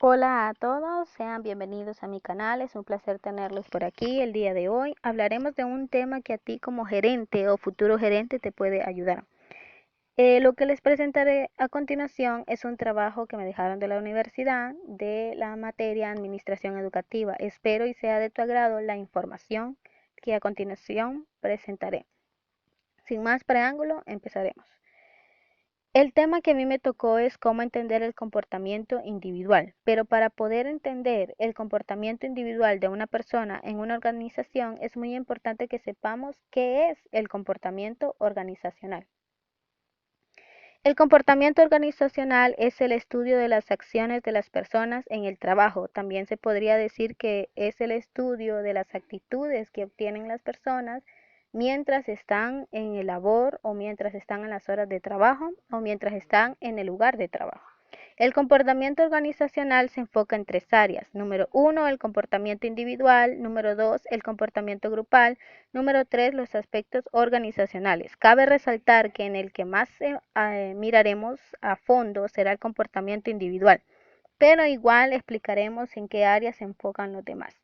Hola a todos, sean bienvenidos a mi canal, es un placer tenerlos por aquí. El día de hoy hablaremos de un tema que a ti como gerente o futuro gerente te puede ayudar. Lo que les presentaré a continuación es un trabajo que me dejaron de la universidad de la materia Administración Educativa. Espero y sea de tu agrado la información que a continuación presentaré. Sin más preámbulo, empezaremos. El tema que a mí me tocó es cómo entender el comportamiento individual, pero para poder entender el comportamiento individual de una persona en una organización es muy importante que sepamos qué es el comportamiento organizacional. El comportamiento organizacional es el estudio de las acciones de las personas en el trabajo. También se podría decir que es el estudio de las actitudes que obtienen las personas mientras están en el labor o mientras están en las horas de trabajo o mientras están en el lugar de trabajo. El comportamiento organizacional se enfoca en tres áreas. Número uno, el comportamiento individual. Número dos, el comportamiento grupal. Número tres, los aspectos organizacionales. Cabe resaltar que en el que más miraremos a fondo será el comportamiento individual, pero igual explicaremos en qué áreas se enfocan los demás.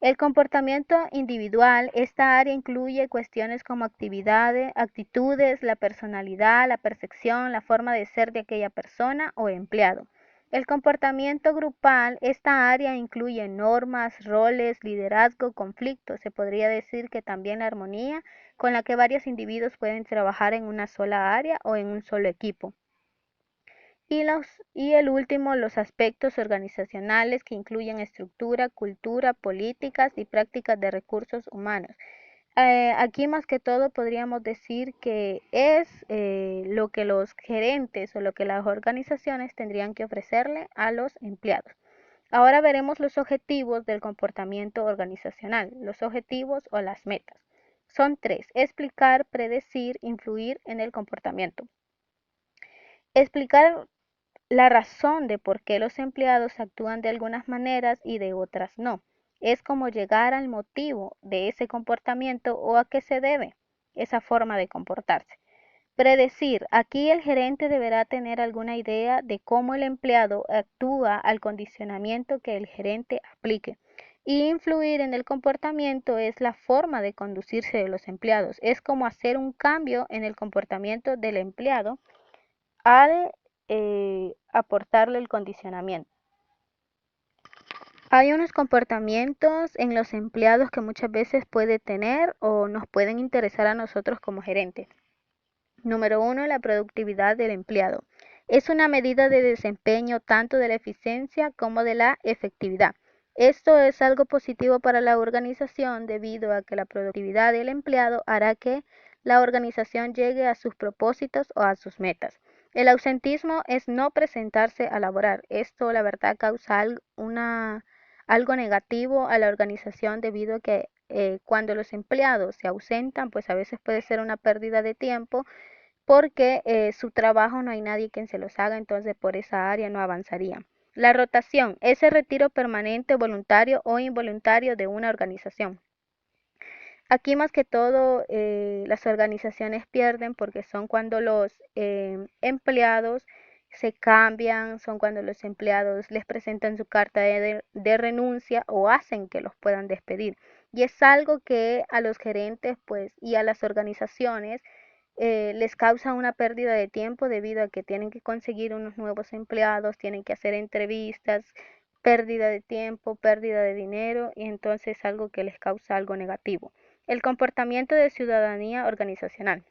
El comportamiento individual, esta área incluye cuestiones como actividades, actitudes, la personalidad, la percepción, la forma de ser de aquella persona o empleado. El comportamiento grupal, esta área incluye normas, roles, liderazgo, conflictos. Se podría decir que también la armonía con la que varios individuos pueden trabajar en una sola área o en un solo equipo. Y el último, los aspectos organizacionales que incluyen estructura, cultura, políticas y prácticas de recursos humanos. Aquí más que todo podríamos decir que es lo que los gerentes o lo que las organizaciones tendrían que ofrecerle a los empleados. Ahora veremos los objetivos del comportamiento organizacional, los objetivos o las metas. Son tres: explicar, predecir, influir en el comportamiento. Explicar la razón de por qué los empleados actúan de algunas maneras y de otras no. Es como llegar al motivo de ese comportamiento o a qué se debe esa forma de comportarse. Predecir. Aquí el gerente deberá tener alguna idea de cómo el empleado actúa al condicionamiento que el gerente aplique. Y influir en el comportamiento es la forma de conducirse de los empleados. Es como hacer un cambio en el comportamiento del empleado al aportarle el condicionamiento. Hay unos comportamientos en los empleados que muchas veces puede tener o nos pueden interesar a nosotros como gerentes. Número uno, la productividad del empleado. Es una medida de desempeño tanto de la eficiencia como de la efectividad. Esto es algo positivo para la organización debido a que la productividad del empleado hará que la organización llegue a sus propósitos o a sus metas. El ausentismo es no presentarse a laborar. Esto, la verdad, causa algo negativo a la organización debido a que cuando los empleados se ausentan, pues a veces puede ser una pérdida de tiempo porque su trabajo no hay nadie quien se los haga, entonces por esa área no avanzaría. La rotación es el retiro permanente, voluntario o involuntario de una organización. Aquí más que todo las organizaciones pierden porque son cuando los empleados se cambian, son cuando los empleados les presentan su carta de renuncia o hacen que los puedan despedir. Y es algo que a los gerentes pues y a las organizaciones les causa una pérdida de tiempo debido a que tienen que conseguir unos nuevos empleados, tienen que hacer entrevistas, pérdida de tiempo, pérdida de dinero y entonces es algo que les causa algo negativo. El comportamiento de ciudadanía organizacional.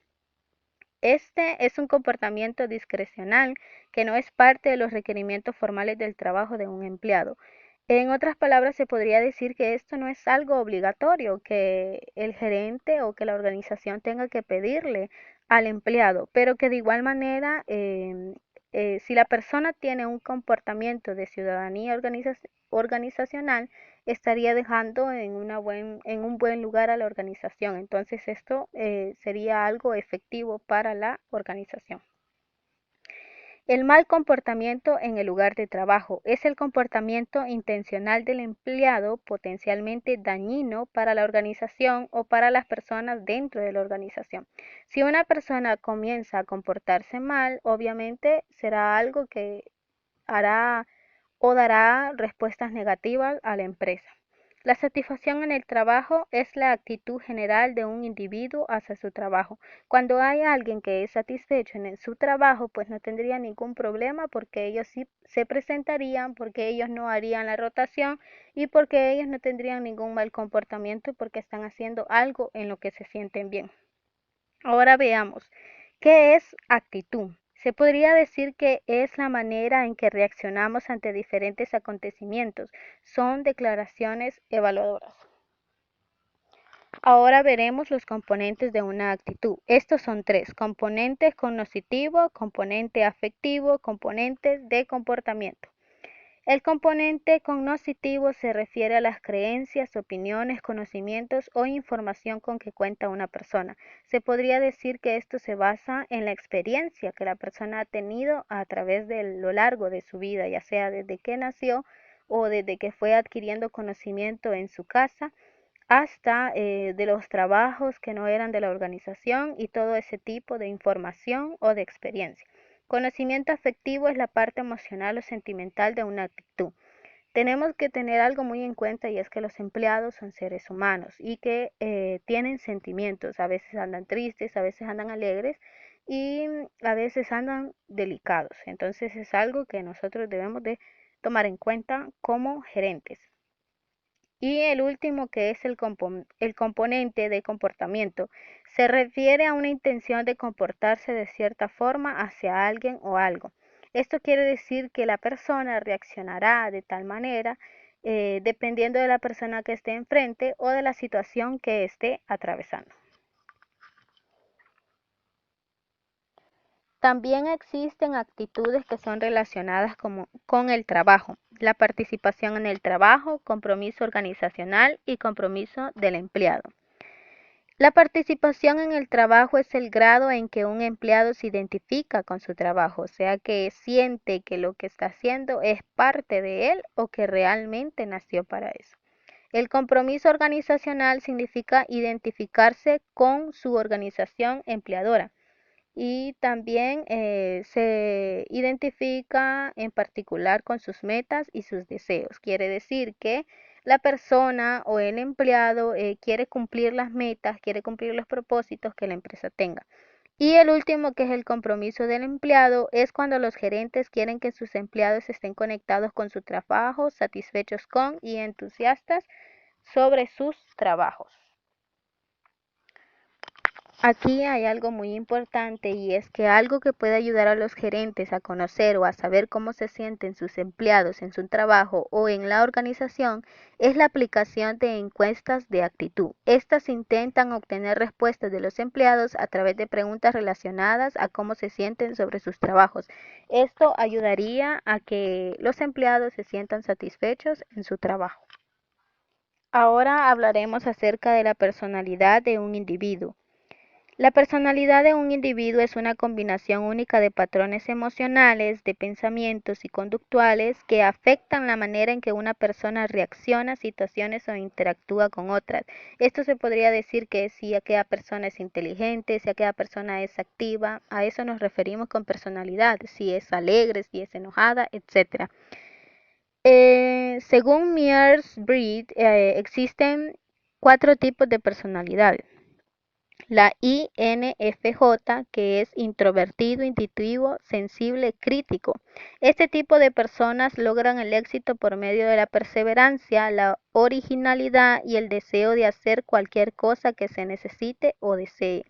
Este es un comportamiento discrecional que no es parte de los requerimientos formales del trabajo de un empleado. En otras palabras, se podría decir que esto no es algo obligatorio que el gerente o que la organización tenga que pedirle al empleado, pero que de igual manera, si la persona tiene un comportamiento de ciudadanía organizacional, estaría dejando en un buen lugar a la organización. Entonces esto sería algo efectivo para la organización. El mal comportamiento en el lugar de trabajo es el comportamiento intencional del empleado potencialmente dañino para la organización o para las personas dentro de la organización. Si una persona comienza a comportarse mal, obviamente será algo que hará o dará respuestas negativas a la empresa. La satisfacción en el trabajo es la actitud general de un individuo hacia su trabajo. Cuando hay alguien que es satisfecho en su trabajo, pues no tendría ningún problema porque ellos sí se presentarían, porque ellos no harían la rotación y porque ellos no tendrían ningún mal comportamiento porque están haciendo algo en lo que se sienten bien. Ahora veamos, ¿qué es actitud? Se podría decir que es la manera en que reaccionamos ante diferentes acontecimientos. Son declaraciones evaluadoras. Ahora veremos los componentes de una actitud. Estos son tres: componente cognitivo, componente afectivo, componentes de comportamiento. El componente cognitivo se refiere a las creencias, opiniones, conocimientos o información con que cuenta una persona. Se podría decir que esto se basa en la experiencia que la persona ha tenido a través de lo largo de su vida, ya sea desde que nació o desde que fue adquiriendo conocimiento en su casa hasta de los trabajos que no eran de la organización y todo ese tipo de información o de experiencia. Conocimiento afectivo es la parte emocional o sentimental de una actitud. Tenemos que tener algo muy en cuenta y es que los empleados son seres humanos y que tienen sentimientos. A veces andan tristes, a veces andan alegres y a veces andan delicados. Entonces es algo que nosotros debemos de tomar en cuenta como gerentes. Y el último, que es el componente de comportamiento, se refiere a una intención de comportarse de cierta forma hacia alguien o algo. Esto quiere decir que la persona reaccionará de tal manera dependiendo de la persona que esté enfrente o de la situación que esté atravesando. También existen actitudes que son relacionadas con el trabajo, la participación en el trabajo, compromiso organizacional y compromiso del empleado. La participación en el trabajo es el grado en que un empleado se identifica con su trabajo, o sea que siente que lo que está haciendo es parte de él o que realmente nació para eso. El compromiso organizacional significa identificarse con su organización empleadora y también se identifica en particular con sus metas y sus deseos. Quiere decir que la persona o el empleado quiere cumplir las metas, quiere cumplir los propósitos que la empresa tenga. Y el último, que es el compromiso del empleado, es cuando los gerentes quieren que sus empleados estén conectados con su trabajo, satisfechos con y entusiastas sobre sus trabajos. Aquí hay algo muy importante y es que algo que puede ayudar a los gerentes a conocer o a saber cómo se sienten sus empleados en su trabajo o en la organización es la aplicación de encuestas de actitud. Estas intentan obtener respuestas de los empleados a través de preguntas relacionadas a cómo se sienten sobre sus trabajos. Esto ayudaría a que los empleados se sientan satisfechos en su trabajo. Ahora hablaremos acerca de la personalidad de un individuo. La personalidad de un individuo es una combinación única de patrones emocionales, de pensamientos y conductuales que afectan la manera en que una persona reacciona a situaciones o interactúa con otras. Esto se podría decir que si aquella persona es inteligente, si aquella persona es activa, a eso nos referimos con personalidad, si es alegre, si es enojada, etc. Según Myers-Briggs, existen cuatro tipos de personalidad. La INFJ, que es introvertido, intuitivo, sensible, crítico. Este tipo de personas logran el éxito por medio de la perseverancia, la originalidad y el deseo de hacer cualquier cosa que se necesite o desee.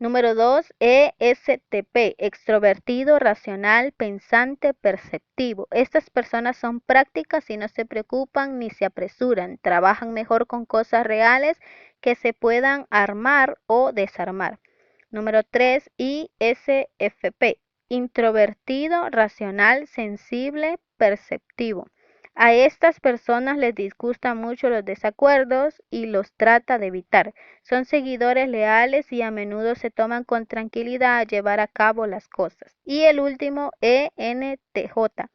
Número 2, ESTP, extrovertido, racional, pensante, perceptivo. Estas personas son prácticas y no se preocupan ni se apresuran. Trabajan mejor con cosas reales que se puedan armar o desarmar. Número 3, ISFP, introvertido, racional, sensible, perceptivo. A estas personas les disgustan mucho los desacuerdos y los trata de evitar. Son seguidores leales y a menudo se toman con tranquilidad a llevar a cabo las cosas. Y el último, ENTJ.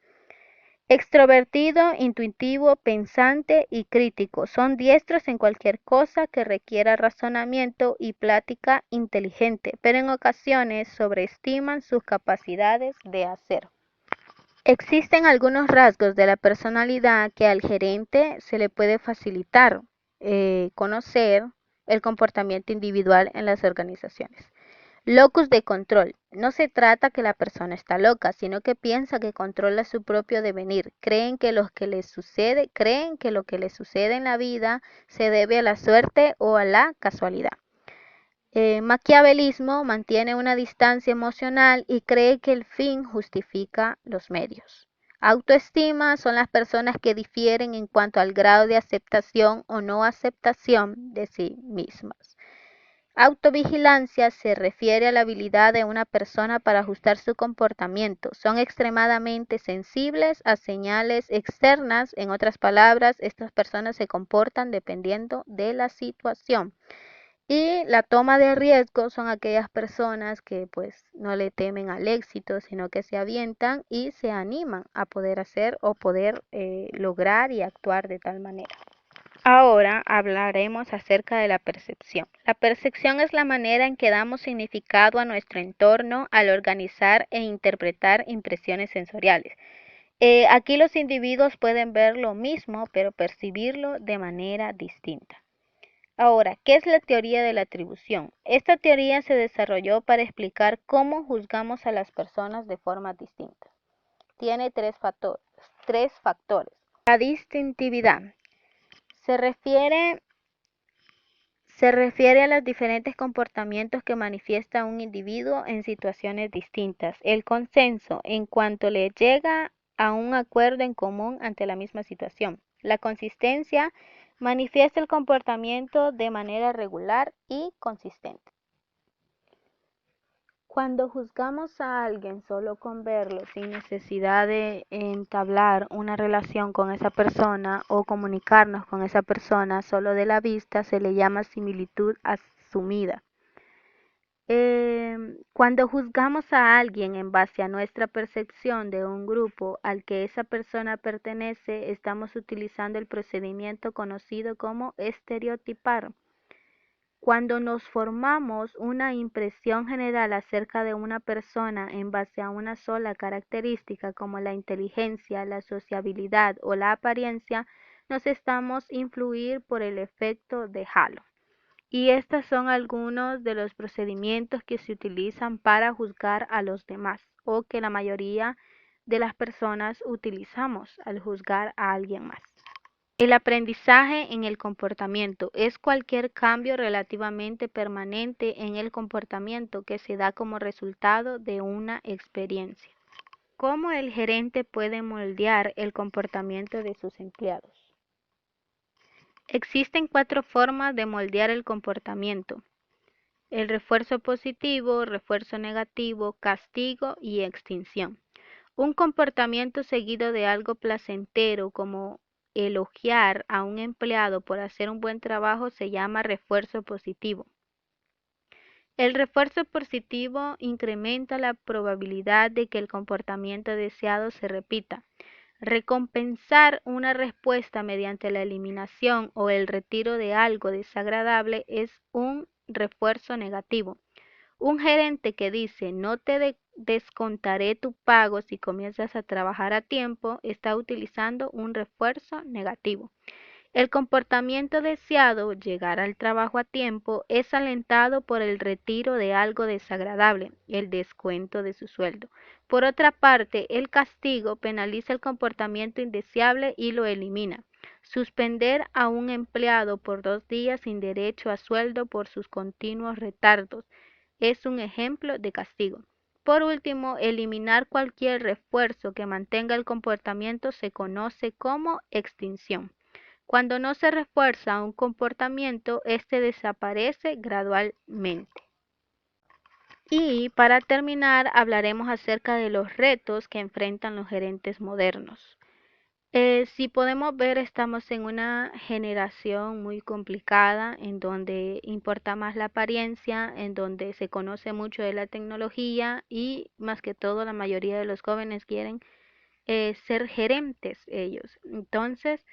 Extrovertido, intuitivo, pensante y crítico. Son diestros en cualquier cosa que requiera razonamiento y plática inteligente, pero en ocasiones sobreestiman sus capacidades de hacer. Existen algunos rasgos de la personalidad que al gerente se le puede facilitar conocer el comportamiento individual en las organizaciones. Locus de control. No se trata que la persona está loca, sino que piensa que controla su propio devenir. Creen que lo que le sucede en la vida se debe a la suerte o a la casualidad. Maquiavelismo mantiene una distancia emocional y cree que el fin justifica los medios. Autoestima son las personas que difieren en cuanto al grado de aceptación o no aceptación de sí mismas. Autovigilancia se refiere a la habilidad de una persona para ajustar su comportamiento. Son extremadamente sensibles a señales externas. En otras palabras, estas personas se comportan dependiendo de la situación. Y la toma de riesgo son aquellas personas que pues no le temen al éxito, sino que se avientan y se animan a poder hacer o poder lograr y actuar de tal manera. Ahora hablaremos acerca de la percepción. La percepción es la manera en que damos significado a nuestro entorno al organizar e interpretar impresiones sensoriales. Aquí los individuos pueden ver lo mismo, pero percibirlo de manera distinta. Ahora, ¿qué es la teoría de la atribución? Esta teoría se desarrolló para explicar cómo juzgamos a las personas de forma distinta. Tiene tres factores. La distintividad se refiere, se refiere a los diferentes comportamientos que manifiesta un individuo en situaciones distintas. El consenso, en cuanto le llega a un acuerdo en común ante la misma situación. La consistencia manifiesta el comportamiento de manera regular y consistente. Cuando juzgamos a alguien solo con verlo, sin necesidad de entablar una relación con esa persona o comunicarnos con esa persona solo de la vista, se le llama similitud asumida. Cuando juzgamos a alguien en base a nuestra percepción de un grupo al que esa persona pertenece, estamos utilizando el procedimiento conocido como estereotipar. Cuando nos formamos una impresión general acerca de una persona en base a una sola característica como la inteligencia, la sociabilidad o la apariencia, nos estamos influir por el efecto de halo. Y estos son algunos de los procedimientos que se utilizan para juzgar a los demás o que la mayoría de las personas utilizamos al juzgar a alguien más. El aprendizaje en el comportamiento es cualquier cambio relativamente permanente en el comportamiento que se da como resultado de una experiencia. ¿Cómo el gerente puede moldear el comportamiento de sus empleados? Existen 4 formas de moldear el comportamiento: el refuerzo positivo, refuerzo negativo, castigo y extinción. Un comportamiento seguido de algo placentero, como elogiar a un empleado por hacer un buen trabajo, se llama refuerzo positivo. El refuerzo positivo incrementa la probabilidad de que el comportamiento deseado se repita. Recompensar una respuesta mediante la eliminación o el retiro de algo desagradable es un refuerzo negativo. Un gerente que dice no te descontaré tu pago si comienzas a trabajar a tiempo está utilizando un refuerzo negativo. El comportamiento deseado, llegar al trabajo a tiempo, es alentado por el retiro de algo desagradable, el descuento de su sueldo. Por otra parte, el castigo penaliza el comportamiento indeseable y lo elimina. Suspender a un empleado por 2 días sin derecho a sueldo por sus continuos retardos es un ejemplo de castigo. Por último, eliminar cualquier refuerzo que mantenga el comportamiento se conoce como extinción. Cuando no se refuerza un comportamiento, este desaparece gradualmente. Y para terminar, hablaremos acerca de los retos que enfrentan los gerentes modernos. Si podemos ver, estamos en una generación muy complicada, en donde importa más la apariencia, en donde se conoce mucho de la tecnología y más que todo la mayoría de los jóvenes quieren ser gerentes ellos. Entonces,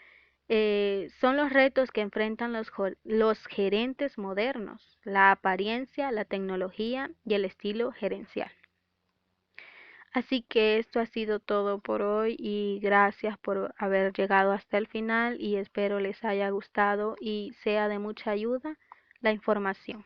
son los retos que enfrentan los gerentes modernos: la apariencia, la tecnología y el estilo gerencial. Así que esto ha sido todo por hoy y gracias por haber llegado hasta el final y espero les haya gustado y sea de mucha ayuda la información.